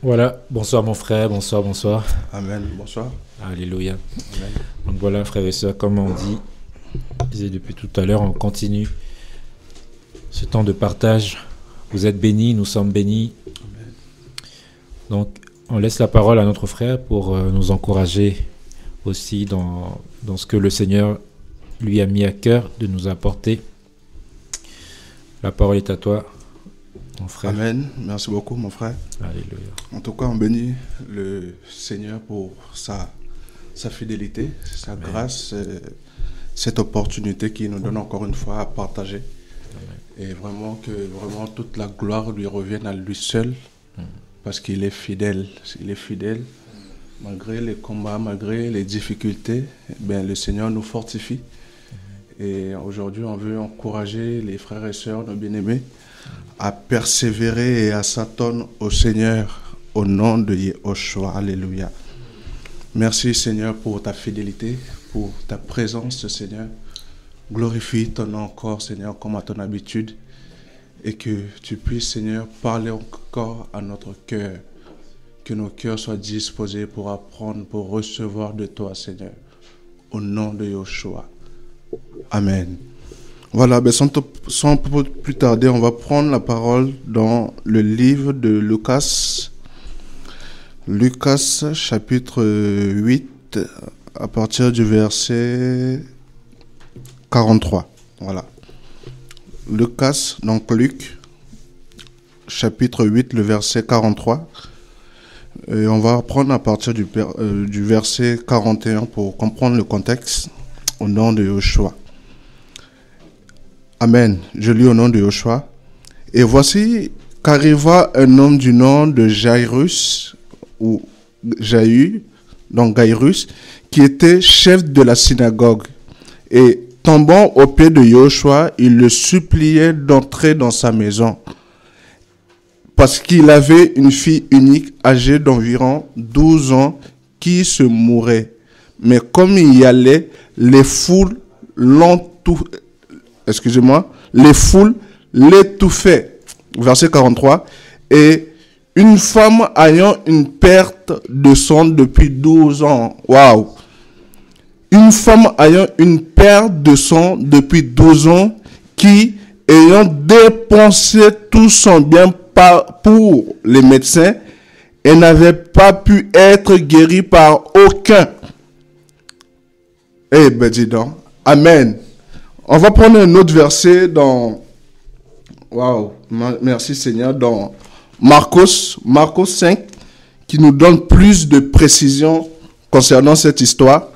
Voilà, bonsoir mon frère, bonsoir, bonsoir. Amen. Bonsoir. Alléluia. Amen. Donc voilà, frères et sœurs, comme on dit, disait depuis tout à l'heure, on continue ce temps de partage. Vous êtes bénis, nous sommes bénis. Amen. Donc, on laisse la parole à notre frère pour nous encourager aussi dans ce que le Seigneur lui a mis à cœur de nous apporter. La parole est à toi, mon frère. Amen. Merci beaucoup, mon frère. Alléluia. En tout cas, on bénit le Seigneur pour sa fidélité, sa Amen. grâce, cette opportunité qu'il nous donne encore une fois à partager. Amen. Et vraiment que toute la gloire lui revienne à lui seul, parce qu'il est fidèle. Il est fidèle. Malgré les combats, malgré les difficultés, le Seigneur nous fortifie. Et aujourd'hui, on veut encourager les frères et sœurs, nos bien-aimés, à persévérer et à s'attendre au Seigneur, au nom de Yahushua. Alléluia. Merci, Seigneur, pour ta fidélité, pour ta présence, Seigneur. Glorifie ton nom encore, Seigneur, comme à ton habitude. Et que tu puisses, Seigneur, parler encore à notre cœur. Que nos cœurs soient disposés pour apprendre, pour recevoir de toi, Seigneur. Au nom de Yahushua. Amen. Voilà, sans plus tarder, on va prendre la parole dans le livre de Lucas. Lucas, chapitre 8, à partir du verset 43. Voilà. Lucas, donc Luc, chapitre 8, le verset 43. Et on va prendre à partir du verset 41 pour comprendre le contexte. Au nom de Yahushua. Amen. Je lis au nom de Yahushua. Et voici qu'arriva un homme du nom de Jairus, ou Jaïr, donc Jairus, qui était chef de la synagogue. Et tombant aux pieds de Yahushua, il le suppliait d'entrer dans sa maison. Parce qu'il avait une fille unique âgée d'environ 12 ans qui se mourait. Mais comme il y allait, les foules l'étouffaient. Verset 43. Et une femme ayant une perte de sang depuis 12 ans. Waouh! Une femme ayant une perte de sang depuis 12 ans qui, ayant dépensé tout son bien pour les médecins, et n'avait pas pu être guérie par aucun. Eh ben dis donc. Amen. On va prendre un autre verset dans... Waouh. Merci Seigneur. Dans Marcos 5, qui nous donne plus de précision concernant cette histoire.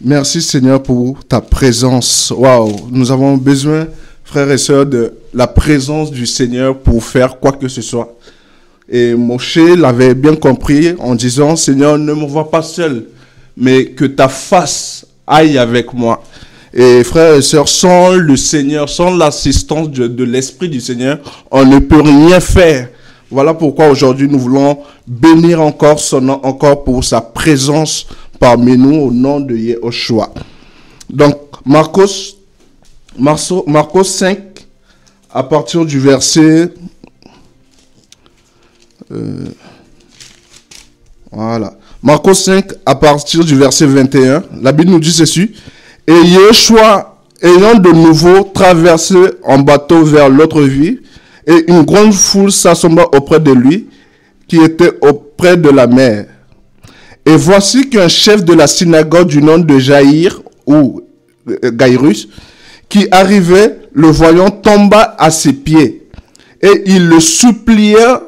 Merci Seigneur pour ta présence. Waouh. Nous avons besoin, frères et sœurs, de la présence du Seigneur pour faire quoi que ce soit. Et Moshe l'avait bien compris en disant, Seigneur, ne me vois pas seul, mais que ta face aille avec moi. Et frères et sœurs, sans le Seigneur, sans l'assistance de l'Esprit du Seigneur, on ne peut rien faire. Voilà pourquoi aujourd'hui nous voulons bénir encore son nom, encore pour sa présence parmi nous au nom de Yahushua. Donc, Marcos 5, à partir du verset... voilà. Marcos 5, à partir du verset 21, la Bible nous dit ceci. Et Yeshua, ayant de nouveau traversé en bateau vers l'autre ville, et une grande foule s'assembla auprès de lui, qui était auprès de la mer. Et voici qu'un chef de la synagogue du nom de Jaïr, ou Jairus, qui arrivait, le voyant, tomba à ses pieds. Et il le suppliait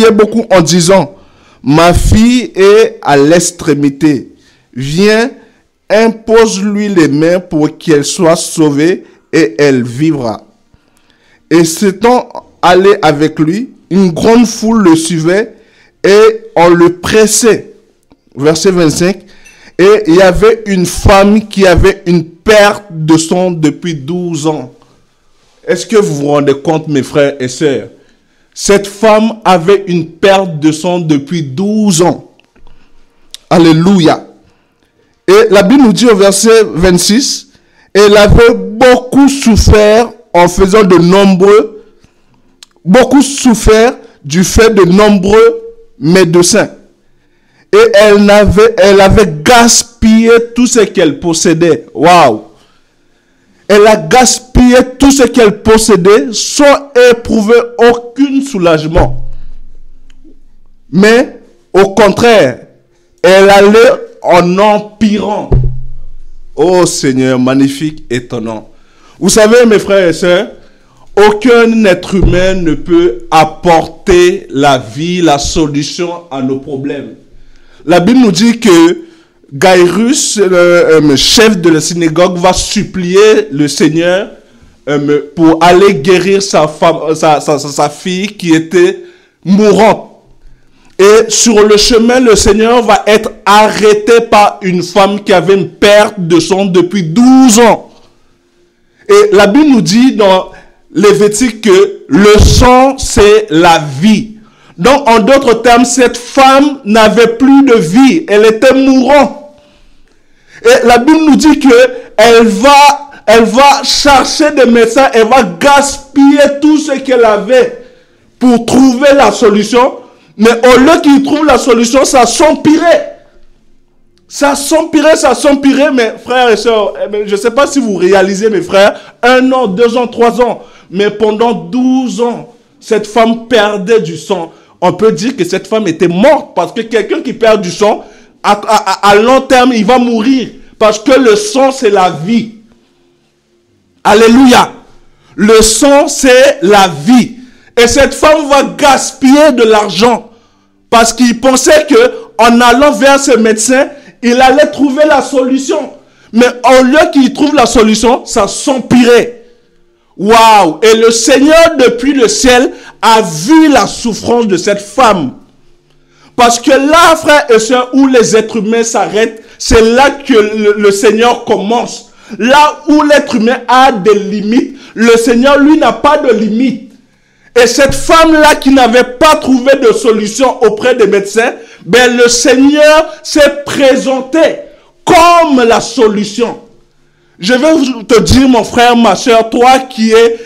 beaucoup en disant, ma fille est à l'extrémité. Viens, impose-lui les mains pour qu'elle soit sauvée et elle vivra. Et s'étant allé avec lui, une grande foule le suivait et on le pressait. Verset 25. Et il y avait une femme qui avait une perte de sang depuis 12 ans. Est-ce que vous vous rendez compte, mes frères et sœurs? Cette femme avait une perte de sang depuis 12 ans. Alléluia. Et la Bible nous dit au verset 26, elle avait beaucoup souffert en faisant de nombreux beaucoup souffert du fait de nombreux médecins. Et elle avait gaspillé tout ce qu'elle possédait. Waouh! Elle a gaspillé tout ce qu'elle possédait sans éprouver aucun soulagement. Mais au contraire, elle allait en empirant. Oh Seigneur, magnifique, étonnant. Vous savez, mes frères et sœurs, aucun être humain ne peut apporter la vie, la solution à nos problèmes. La Bible nous dit que Jairus, le chef de la synagogue, va supplier le Seigneur pour aller guérir sa fille qui était mourante. Et sur le chemin, le Seigneur va être arrêté par une femme qui avait une perte de sang depuis 12 ans. Et la Bible nous dit dans Lévitique que le sang, c'est la vie. Donc, en d'autres termes, cette femme n'avait plus de vie. Elle était mourante. Et la Bible nous dit que elle va chercher des médecins, elle va gaspiller tout ce qu'elle avait pour trouver la solution. Mais au lieu qu'il trouve la solution, ça s'empirait. Ça s'empirait, mes frères et sœurs. Je ne sais pas si vous réalisez, mes frères, 1 an, 2 ans, 3 ans. Mais pendant 12 ans, cette femme perdait du sang. On peut dire que cette femme était morte parce que quelqu'un qui perd du sang, à long terme, il va mourir. Parce que le sang, c'est la vie. Alléluia. Le sang, c'est la vie. Et cette femme va gaspiller de l'argent. Parce qu'il pensait qu'en allant vers ce médecin, il allait trouver la solution. Mais au lieu qu'il trouve la solution, ça s'empirait. Waouh! Et le Seigneur, depuis le ciel, a vu la souffrance de cette femme. Parce que là, frères et sœurs, où les êtres humains s'arrêtent, c'est là que le Seigneur commence. Là où l'être humain a des limites, le Seigneur, lui, n'a pas de limites. Et cette femme-là qui n'avait pas trouvé de solution auprès des médecins, ben le Seigneur s'est présenté comme la solution. Je vais te dire, mon frère, ma soeur, toi qui es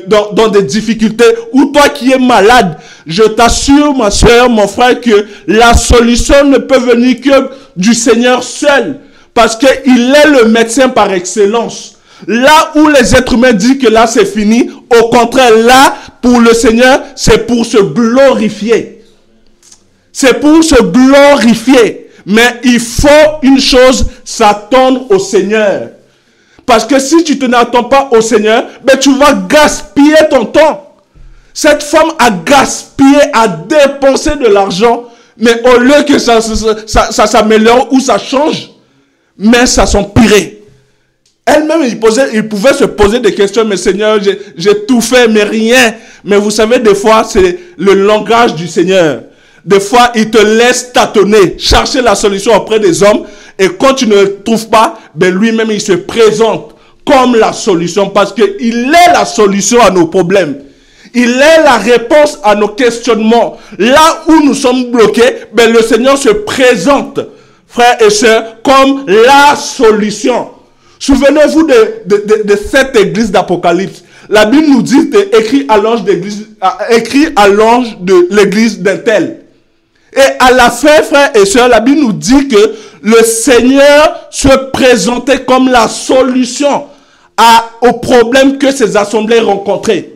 dans des difficultés, ou toi qui es malade, je t'assure, ma soeur, mon frère, que la solution ne peut venir que du Seigneur seul, parce qu'il est le médecin par excellence. Là où les êtres humains disent que là c'est fini, au contraire, là, pour le Seigneur, c'est pour se glorifier. C'est pour se glorifier. Mais il faut une chose, s'attendre au Seigneur. Parce que si tu ne t'attends pas au Seigneur, ben tu vas gaspiller ton temps. Cette femme a gaspillé, a dépensé de l'argent, mais au lieu que ça s'améliore ou ça change, mais ça s'empirait. Elle-même, il pouvait se poser des questions, mais Seigneur, j'ai tout fait, mais rien. Mais vous savez, des fois, c'est le langage du Seigneur. Des fois, il te laisse tâtonner, chercher la solution auprès des hommes. Et quand tu ne trouves pas, ben lui-même, il se présente comme la solution. Parce qu'il est la solution à nos problèmes. Il est la réponse à nos questionnements. Là où nous sommes bloqués, ben le Seigneur se présente, frères et sœurs, comme la solution. Souvenez-vous de cette église d'Apocalypse. La Bible nous dit, écrit à l'ange de l'église d'Intel. Et à la fin, frères et sœurs, la Bible nous dit que le Seigneur se présentait comme la solution aux problèmes que ces assemblées rencontraient.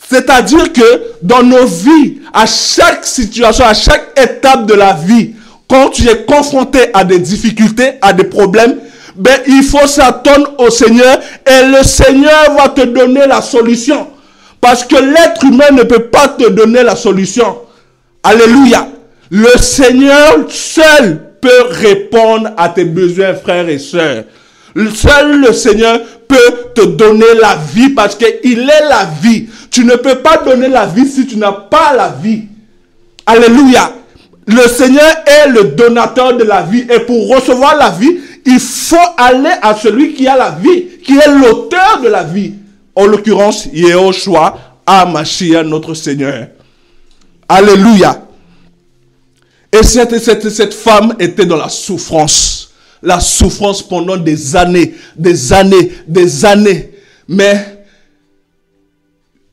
C'est-à-dire que dans nos vies, à chaque situation, à chaque étape de la vie, quand tu es confronté à des difficultés, à des problèmes, ben, il faut s'attendre au Seigneur et le Seigneur va te donner la solution. Parce que l'être humain ne peut pas te donner la solution. Alléluia. Le Seigneur seul peut répondre à tes besoins, frères et sœurs. Seul le Seigneur peut te donner la vie parce qu'il est la vie. Tu ne peux pas donner la vie si tu n'as pas la vie. Alléluia. Le Seigneur est le donateur de la vie. Et pour recevoir la vie, il faut aller à celui qui a la vie, qui est l'auteur de la vie. En l'occurrence, Yehoshua HaMashiach, notre Seigneur. Alléluia. Et cette femme était dans la souffrance. La souffrance pendant des années. Mais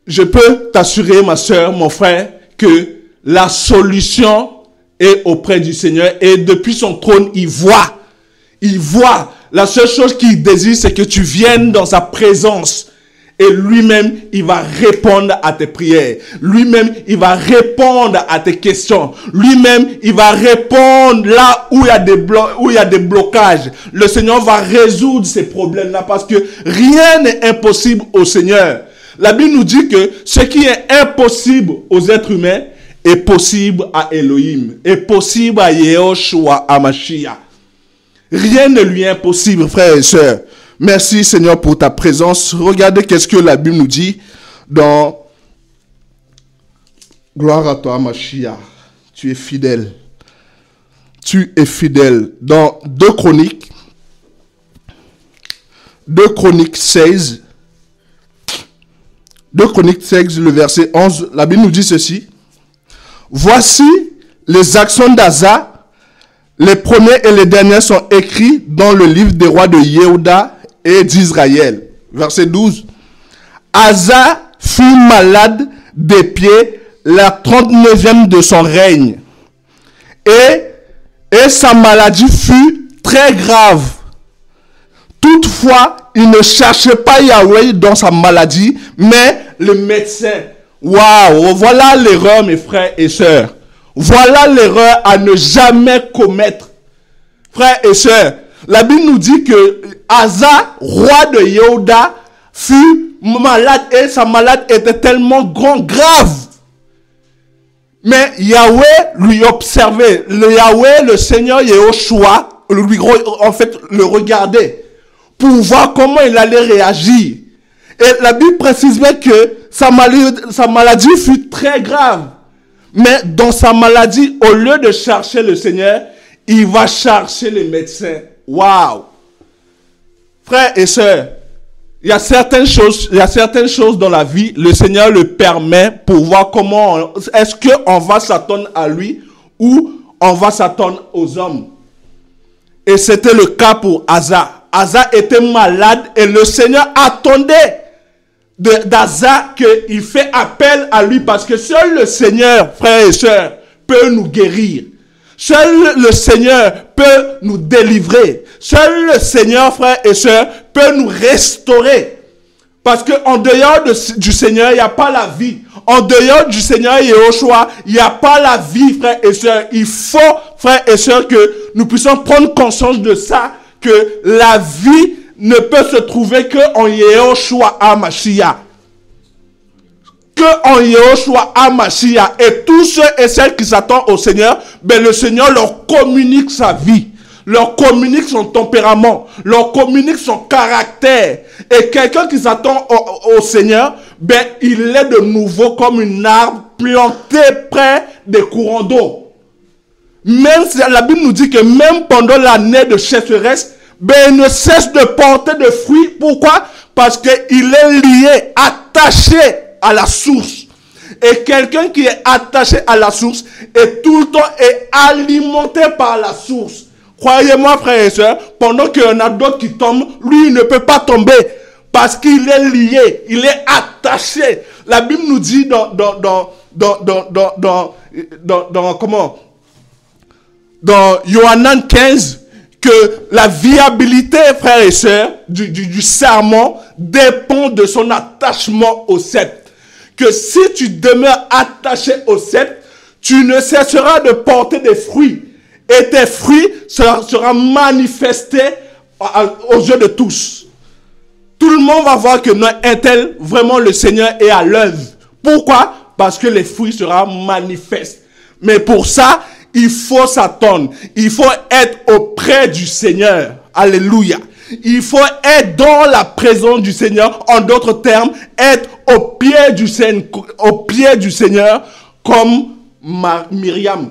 je peux t'assurer, ma soeur, mon frère, que la solution est auprès du Seigneur. Et depuis son trône, il voit. Il voit. La seule chose qu'il désire, c'est que tu viennes dans sa présence. Et lui-même, il va répondre à tes prières. Lui-même, il va répondre à tes questions. Lui-même, il va répondre là où il y a des blocages. Le Seigneur va résoudre ces problèmes-là parce que rien n'est impossible au Seigneur. La Bible nous dit que ce qui est impossible aux êtres humains est possible à Elohim, est possible à Yehoshua HaMashiach. Rien ne lui est impossible, frères et sœurs. Merci Seigneur pour ta présence. Regardez qu'est-ce que la Bible nous dit dans Gloire à toi, Mashiach. Tu es fidèle. Tu es fidèle. Dans 2 Chroniques 16, 2 Chroniques 16, le verset 11, la Bible nous dit ceci. Voici les actions d'Asa. Les premiers et les derniers sont écrits dans le livre des rois de Yehuda et d'Israël. Verset 12. Asa fut malade des pieds la 39e de son règne. Et sa maladie fut très grave. Toutefois, il ne cherchait pas Yahweh dans sa maladie, mais le médecin. Waouh, voilà l'erreur, mes frères et sœurs. Voilà l'erreur à ne jamais commettre. Frères et sœurs, la Bible nous dit que Asa, roi de Yehuda, fut malade et sa maladie était tellement grave. Mais Yahweh lui observait. Le Seigneur Yehoshua, le regardait pour voir comment il allait réagir. Et la Bible précise bien que sa maladie fut très grave. Mais dans sa maladie, au lieu de chercher le Seigneur, il va chercher les médecins. Waouh! Frères et sœurs, il y a certaines choses dans la vie, le Seigneur le permet pour voir comment, est-ce qu'on va s'attendre à lui ou on va s'attendre aux hommes. Et c'était le cas pour Asa. Asa était malade et le Seigneur attendait d'Asa qu'il fait appel à lui parce que seul le Seigneur, frères et sœurs, peut nous guérir. Seul le Seigneur peut nous délivrer. Seul le Seigneur, frères et sœurs, peut nous restaurer. Parce qu'en dehors du Seigneur, il n'y a pas la vie. En dehors du Seigneur Yehoshua, il n'y a pas la vie, frères et sœurs. Il faut, frères et sœurs, que nous puissions prendre conscience de ça, que la vie ne peut se trouver qu'en Yehoshua HaMashiach. Que en Yehoshua HaMashiach. Et tous ceux et celles qui s'attendent au Seigneur, ben le Seigneur leur communique sa vie. Leur communique son tempérament. Leur communique son caractère. Et quelqu'un qui s'attend au Seigneur, ben il est de nouveau comme une arbre plantée près des courants d'eau. Même si la Bible nous dit que même pendant l'année de sécheresse, ben il ne cesse de porter de fruits. Pourquoi? Parce qu'il est lié, attaché à la source. Et quelqu'un qui est attaché à la source et tout le temps est alimenté par la source. Croyez-moi, frères et sœurs, pendant qu'il y en a d'autres qui tombent, lui, il ne peut pas tomber parce qu'il est lié, il est attaché. La Bible nous dit dans Yohanan 15 que la viabilité, frères et sœurs, du serment dépend de son attachement au sceptre. Que si tu demeures attaché au sceptre, tu ne cesseras de porter des fruits. Et tes fruits seront manifestés aux yeux de tous. Tout le monde va voir que un tel, vraiment le Seigneur est à l'œuvre. Pourquoi? Parce que les fruits seront manifestes. Mais pour ça, il faut s'attendre. Il faut être auprès du Seigneur. Alléluia. Il faut être dans la présence du Seigneur. En d'autres termes, être au pied du Seigneur comme Myriam.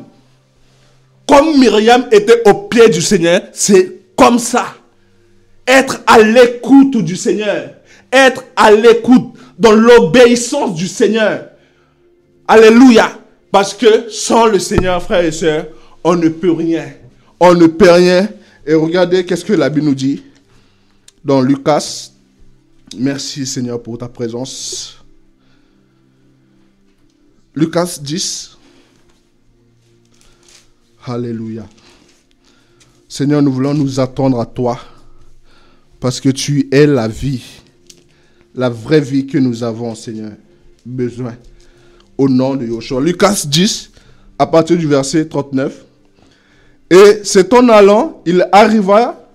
Comme Myriam était au pied du Seigneur, c'est comme ça. Être à l'écoute du Seigneur. Être à l'écoute, dans l'obéissance du Seigneur. Alléluia. Parce que sans le Seigneur, frères et sœurs, on ne peut rien. On ne peut rien. Et regardez qu'est-ce que la Bible nous dit dans Lucas. Merci Seigneur pour ta présence. Lucas 10. Alléluia. Seigneur, nous voulons nous attendre à toi parce que tu es la vie, la vraie vie que nous avons, Seigneur, besoin. Au nom de Yeshua. Lucas 10, à partir du verset 39. Et c'est en allant, il arriva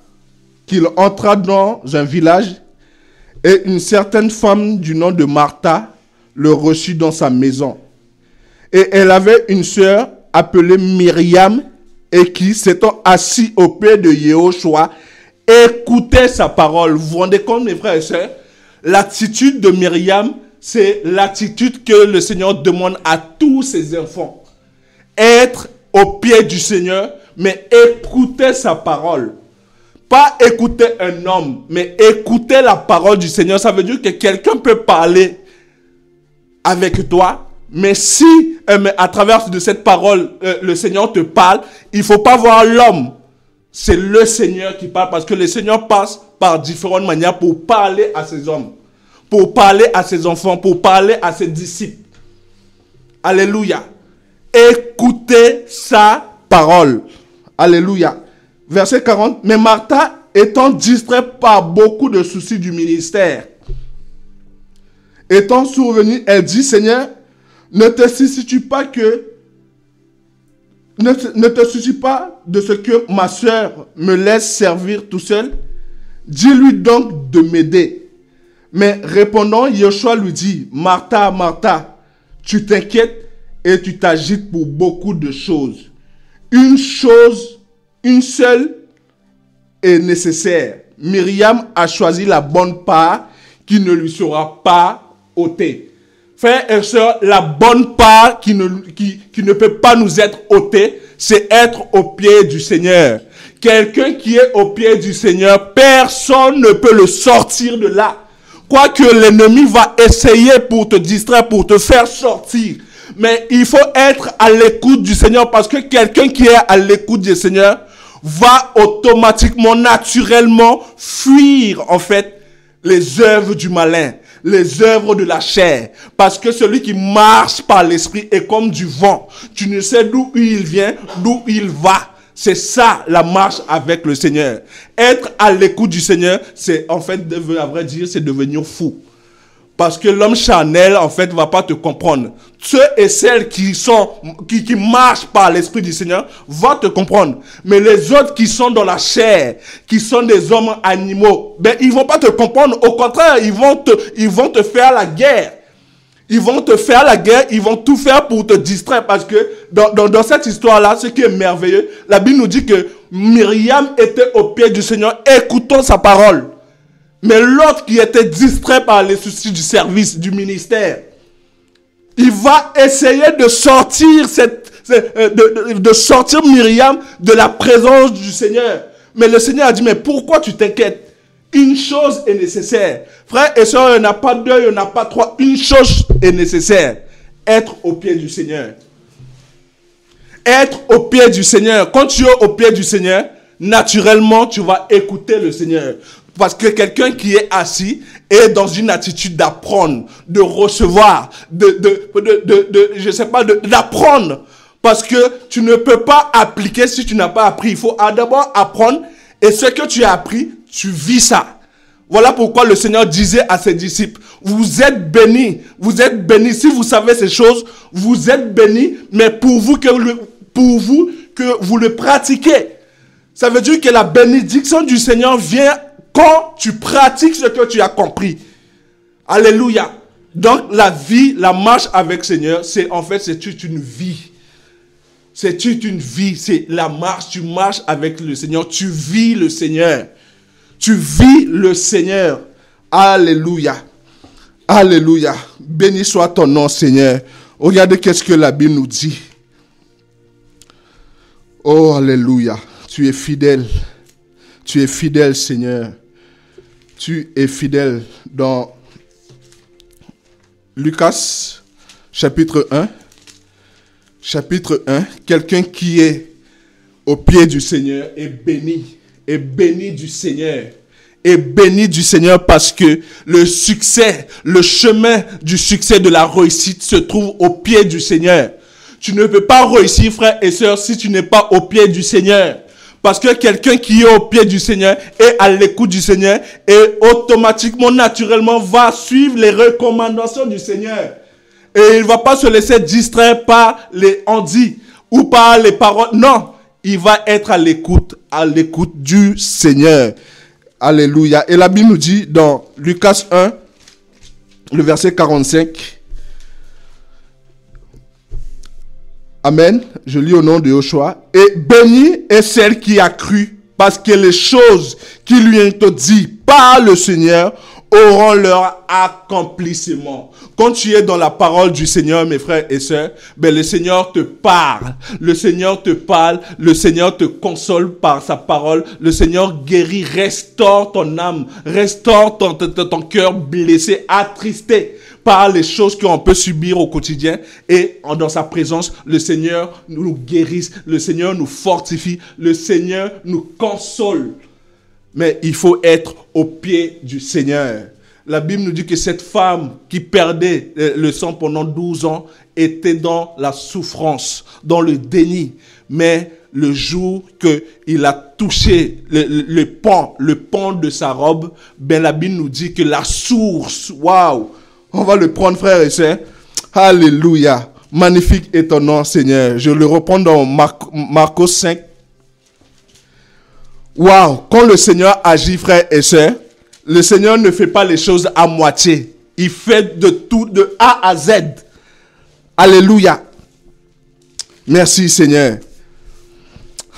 qu'il entra dans un village et une certaine femme du nom de Martha le reçut dans sa maison. Et elle avait une sœur appelée Myriam et qui, s'étant assis au pied de Yeshua, écoutait sa parole. Vous vous rendez compte, mes frères et sœurs? L'attitude de Myriam, c'est l'attitude que le Seigneur demande à tous ses enfants. Être au pied du Seigneur, mais écouter sa parole. Pas écouter un homme, mais écouter la parole du Seigneur. Ça veut dire que quelqu'un peut parler avec toi, mais si à travers de cette parole, le Seigneur te parle, il ne faut pas voir l'homme. C'est le Seigneur qui parle, parce que le Seigneur passe par différentes manières pour parler à ses hommes, pour parler à ses enfants, pour parler à ses disciples. Alléluia. Écoutez sa parole. Alléluia. Verset 40. Mais Martha, étant distraite par beaucoup de soucis du ministère, étant survenue, elle dit, Seigneur, ne te soucies pas de ce que ma soeur me laisse servir tout seul. Dis-lui donc de m'aider. Mais répondant, Yeshua lui dit, Martha, Martha, tu t'inquiètes et tu t'agites pour beaucoup de choses. Une seule est nécessaire. Myriam a choisi la bonne part qui ne lui sera pas ôtée. Frères et sœurs, la bonne part qui ne peut pas nous être ôtée, c'est être au pied du Seigneur. Quelqu'un qui est au pied du Seigneur, personne ne peut le sortir de là. Quoique l'ennemi va essayer pour te distraire, pour te faire sortir. Mais il faut être à l'écoute du Seigneur, parce que quelqu'un qui est à l'écoute du Seigneur va automatiquement, naturellement fuir en fait les œuvres du malin, les œuvres de la chair. Parce que celui qui marche par l'esprit est comme du vent. Tu ne sais d'où il vient, d'où il va. C'est ça la marche avec le Seigneur. Être à l'écoute du Seigneur, c'est en fait, à vrai dire, c'est devenir fou. Parce que l'homme charnel, en fait, va pas te comprendre. Ceux et celles qui marchent par l'esprit du Seigneur vont te comprendre. Mais les autres qui sont dans la chair, qui sont des hommes animaux, ben, ils vont pas te comprendre. Au contraire, ils vont te faire la guerre. Ils vont te faire la guerre, ils vont tout faire pour te distraire. Parce que dans cette histoire-là, ce qui est merveilleux, la Bible nous dit que Myriam était au pied du Seigneur, écoutant sa parole. Mais l'autre qui était distrait par les soucis du service, du ministère, il va essayer de sortir sortir Myriam de la présence du Seigneur. Mais le Seigneur a dit, mais pourquoi tu t'inquiètes? Une chose est nécessaire. Frères et sœurs, il n'y en a pas deux, il n'y en a pas trois. Une chose est nécessaire. Être au pied du Seigneur. Être au pied du Seigneur. Quand tu es au pied du Seigneur, naturellement, tu vas écouter le Seigneur. Parce que quelqu'un qui est assis est dans une attitude d'apprendre, de recevoir, d'apprendre. Parce que tu ne peux pas appliquer si tu n'as pas appris. Il faut d'abord apprendre. Et ce que tu as appris, tu vis ça. Voilà pourquoi le Seigneur disait à ses disciples, vous êtes bénis. Vous êtes bénis. Si vous savez ces choses, vous êtes bénis. Mais pour vous que vous le pratiquez. Ça veut dire que la bénédiction du Seigneur vient quand tu pratiques ce que tu as compris. Alléluia. Donc la vie, la marche avec le Seigneur, c'est toute une vie. C'est toute une vie. C'est la marche. Tu marches avec le Seigneur. Tu vis le Seigneur. Tu vis le Seigneur. Alléluia. Alléluia. Béni soit ton nom, Seigneur. Regardez qu'est-ce que la Bible nous dit. Oh, alléluia. Tu es fidèle. Tu es fidèle, Seigneur. Tu es fidèle. Dans Lucas, chapitre 1. Chapitre 1. Quelqu'un qui est au pied du Seigneur est béni. Est béni du Seigneur. et béni du Seigneur parce que le succès, le chemin du succès de la réussite se trouve au pied du Seigneur. Tu ne peux pas réussir, frères et sœurs, si tu n'es pas au pied du Seigneur. Parce que quelqu'un qui est au pied du Seigneur et à l'écoute du Seigneur et automatiquement, naturellement, va suivre les recommandations du Seigneur. Et il ne va pas se laisser distraire par les handis ou par les paroles. Non, il va être à l'écoute du Seigneur. Alléluia. Et la Bible nous dit dans Lucas 1, le verset 45. Amen. Je lis au nom de Joshua. Et bénie est celle qui a cru, parce que les choses qui lui ont été dites par le Seigneur auront leur accomplissement. Quand tu es dans la parole du Seigneur, mes frères et sœurs, ben le Seigneur te parle. Le Seigneur te parle. Le Seigneur te console par sa parole. Le Seigneur guérit, restaure ton âme, restaure ton cœur blessé, attristé par les choses qu'on peut subir au quotidien. Et dans sa présence, le Seigneur nous guérisse, le Seigneur nous fortifie, le Seigneur nous console. Mais il faut être au pied du Seigneur. La Bible nous dit que cette femme qui perdait le sang pendant 12 ans était dans la souffrance, dans le déni. Mais le jour qu'il a touché le pan de sa robe, ben la Bible nous dit que la source, waouh, on va le prendre, frères et sœurs. Alléluia. Magnifique est ton nom, Seigneur. Je le reprends dans Marcos 5. Waouh. Quand le Seigneur agit, frères et sœurs, le Seigneur ne fait pas les choses à moitié. Il fait de tout, de A à Z. Alléluia. Merci, Seigneur.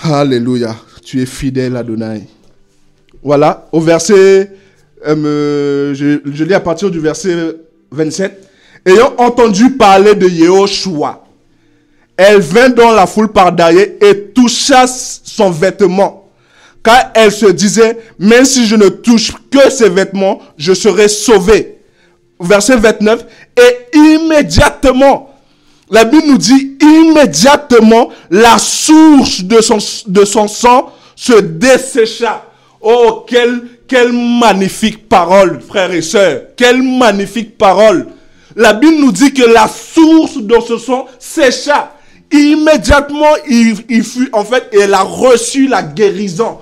Alléluia. Tu es fidèle, Adonai. Voilà. Au verset, je lis à partir du verset 27. Ayant entendu parler de Yehoshua, elle vint dans la foule par derrière et toucha son vêtement. Car elle se disait, même si je ne touche que ses vêtements, je serai sauvée. Verset 29. Et immédiatement, la Bible nous dit, immédiatement, la source de son sang se dessécha. Oh, quelle magnifique parole, frères et sœurs. Quelle magnifique parole. La Bible nous dit que la source de ce sang sécha. Immédiatement, il fut, en fait, elle a reçu la guérison.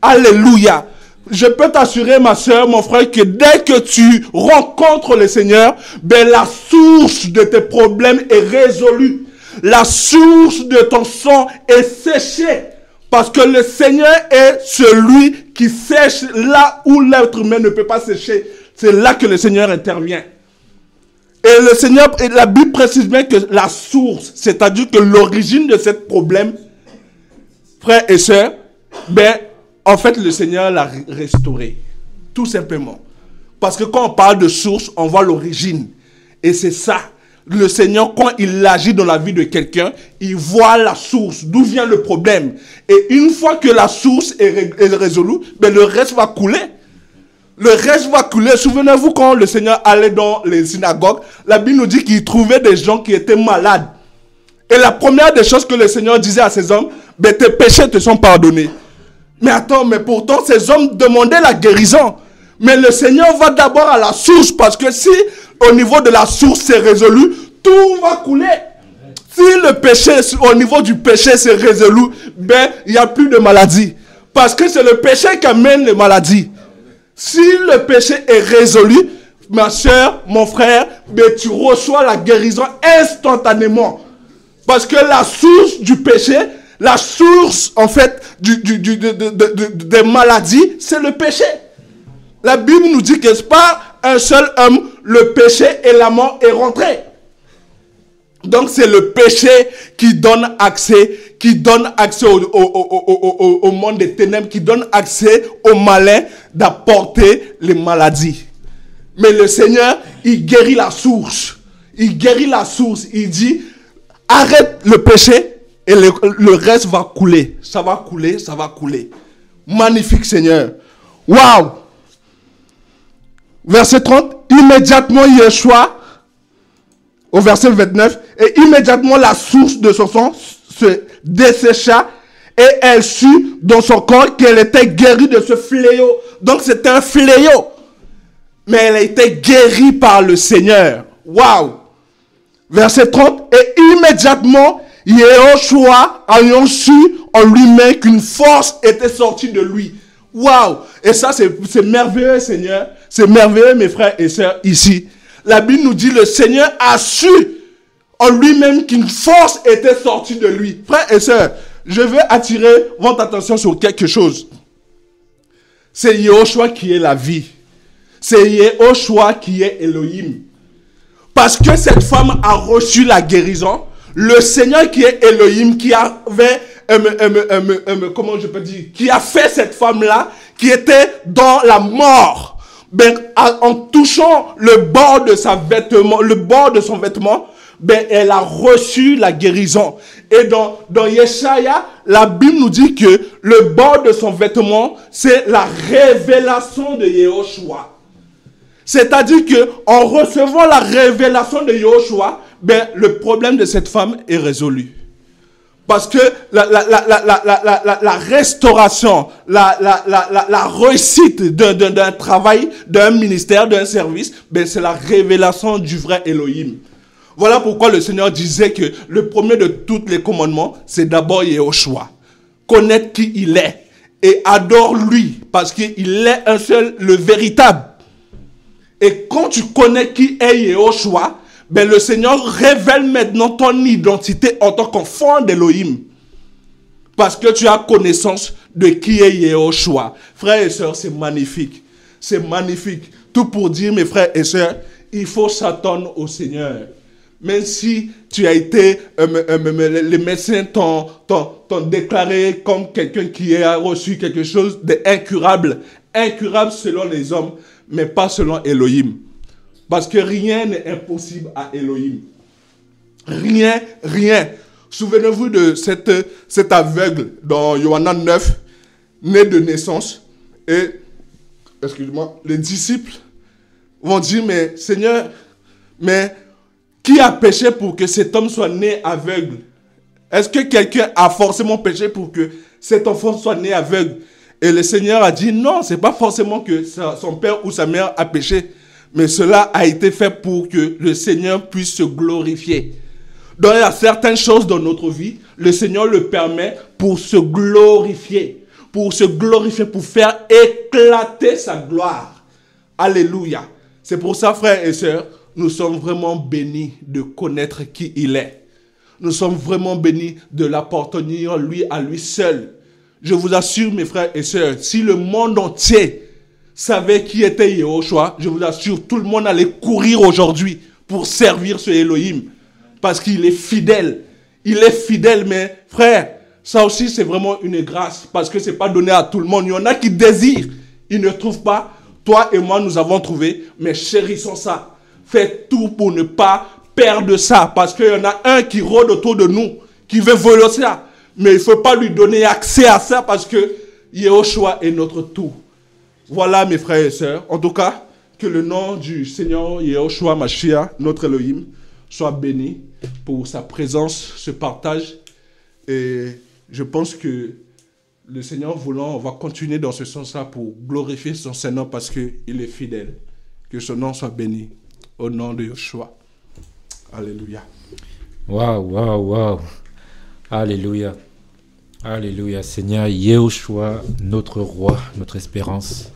Alléluia. Je peux t'assurer, ma soeur, mon frère, que dès que tu rencontres le Seigneur, ben la source de tes problèmes est résolue. La source de ton sang est séchée. Parce que le Seigneur est celui qui sèche là où l'être humain ne peut pas sécher. C'est là que le Seigneur intervient. Et le Seigneur, et la Bible précise bien que la source, c'est-à-dire que l'origine de ce problème, frères et sœurs, ben, en fait, le Seigneur l'a restauré. Tout simplement. Parce que quand on parle de source, on voit l'origine. Et c'est ça. Le Seigneur, quand il agit dans la vie de quelqu'un, il voit la source, d'où vient le problème. Et une fois que la source est résolue, ben le reste va couler. Le reste va couler. Souvenez-vous quand le Seigneur allait dans les synagogues, la Bible nous dit qu'il trouvait des gens qui étaient malades. Et la première des choses que le Seigneur disait à ces hommes, ben tes péchés te sont pardonnés. Mais attends, mais pourtant ces hommes demandaient la guérison. Mais le Seigneur va d'abord à la source, parce que si au niveau de la source c'est résolu, tout va couler. Si le péché, au niveau du péché c'est résolu, ben il n'y a plus de maladie. Parce que c'est le péché qui amène les maladies. Si le péché est résolu, ma soeur, mon frère, ben tu reçois la guérison instantanément. Parce que la source du péché, la source en fait des maladies, c'est le péché. La Bible nous dit que c'est pas un seul homme, le péché et la mort est rentré. Donc c'est le péché qui donne accès au monde des ténèbres, qui donne accès au malin d'apporter les maladies. Mais le Seigneur, il guérit la source. Il guérit la source. Il dit, arrête le péché et le reste va couler. Ça va couler, ça va couler. Magnifique Seigneur. Waouh! Verset 30, immédiatement Yeshua, au verset 29, et immédiatement la source de son sang se dessécha et elle sut dans son corps qu'elle était guérie de ce fléau. Donc c'était un fléau. Mais elle a été guérie par le Seigneur. Waouh! Verset 30. Et immédiatement, Yehoshua ayant su en lui-même qu'une force était sortie de lui. Waouh! Et ça, c'est merveilleux, Seigneur. C'est merveilleux, mes frères et sœurs, ici. La Bible nous dit, le Seigneur a su en lui-même qu'une force était sortie de lui. Frères et sœurs, je veux attirer votre attention sur quelque chose. C'est Yehoshua qui est la vie. C'est Yehoshua qui est Elohim. Parce que cette femme a reçu la guérison, le Seigneur qui est Elohim, qui avait, comment je peux dire, qui a fait cette femme-là, qui était dans la mort, ben, en touchant le bord de son vêtement, ben, elle a reçu la guérison. Et dans Yeshaya, la Bible nous dit que le bord de son vêtement, c'est la révélation de Yehoshua. C'est-à-dire que en recevant la révélation de Yehoshua, ben, le problème de cette femme est résolu. Parce que la restauration, la réussite d'un travail, d'un ministère, d'un service, ben, c'est la révélation du vrai Elohim. Voilà pourquoi le Seigneur disait que le premier de tous les commandements, c'est d'abord Yehoshua. Connaître qui il est et adore lui, parce qu'il est un seul, le véritable. Et quand tu connais qui est Yehoshua, ben le Seigneur révèle maintenant ton identité en tant qu'enfant d'Elohim. Parce que tu as connaissance de qui est Yehoshua. Frères et sœurs, c'est magnifique. C'est magnifique. Tout pour dire, mes frères et sœurs, il faut s'attendre au Seigneur. Même si tu as été, les médecins t'ont déclaré comme quelqu'un qui a reçu quelque chose d'incurable. Incurable selon les hommes, mais pas selon Elohim. Parce que rien n'est impossible à Elohim. Rien, rien. Souvenez-vous de cet aveugle dans Yohanan 9, né de naissance. Et, excusez-moi, les disciples vont dire, mais Seigneur, mais qui a péché pour que cet homme soit né aveugle? Est-ce que quelqu'un a forcément péché pour que cet enfant soit né aveugle? Et le Seigneur a dit, non, c'est pas forcément que son père ou sa mère a péché. Mais cela a été fait pour que le Seigneur puisse se glorifier. Donc il y a certaines choses dans notre vie, le Seigneur le permet pour se glorifier. Pour se glorifier, pour faire éclater sa gloire. Alléluia. C'est pour ça, frères et sœurs, nous sommes vraiment bénis de connaître qui il est. Nous sommes vraiment bénis de l'appartenir lui à lui seul. Je vous assure, mes frères et sœurs, si le monde entier savait qui était Yehoshua, je vous assure, tout le monde allait courir aujourd'hui pour servir ce Elohim. Parce qu'il est fidèle. Il est fidèle, mais frère, ça aussi c'est vraiment une grâce. Parce que ce n'est pas donné à tout le monde. Il y en a qui désirent, ils ne trouvent pas. Toi et moi, nous avons trouvé, mais chérissons ça. Faites tout pour ne pas perdre ça. Parce qu'il y en a un qui rôde autour de nous, qui veut voler ça. Mais il ne faut pas lui donner accès à ça parce que Yehoshua est notre tout. Voilà, mes frères et sœurs. En tout cas, que le nom du Seigneur Yehoshua Mashiach, notre Elohim, soit béni pour sa présence, ce partage. Et je pense que le Seigneur voulant, on va continuer dans ce sens-là pour glorifier son Seigneur parce qu'il est fidèle. Que son nom soit béni au nom de Yehoshua. Alléluia. Waouh, waouh, waouh. Alléluia. Alléluia. Seigneur Yehoshua, notre roi, notre espérance.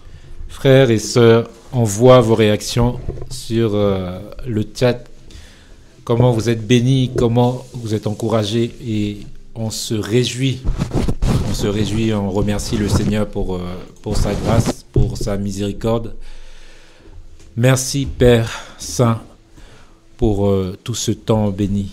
Frères et sœurs, on voit vos réactions sur le chat. Comment vous êtes bénis, comment vous êtes encouragés et on se réjouit. On se réjouit, on remercie le Seigneur pour sa grâce, pour sa miséricorde. Merci Père Saint pour tout ce temps béni.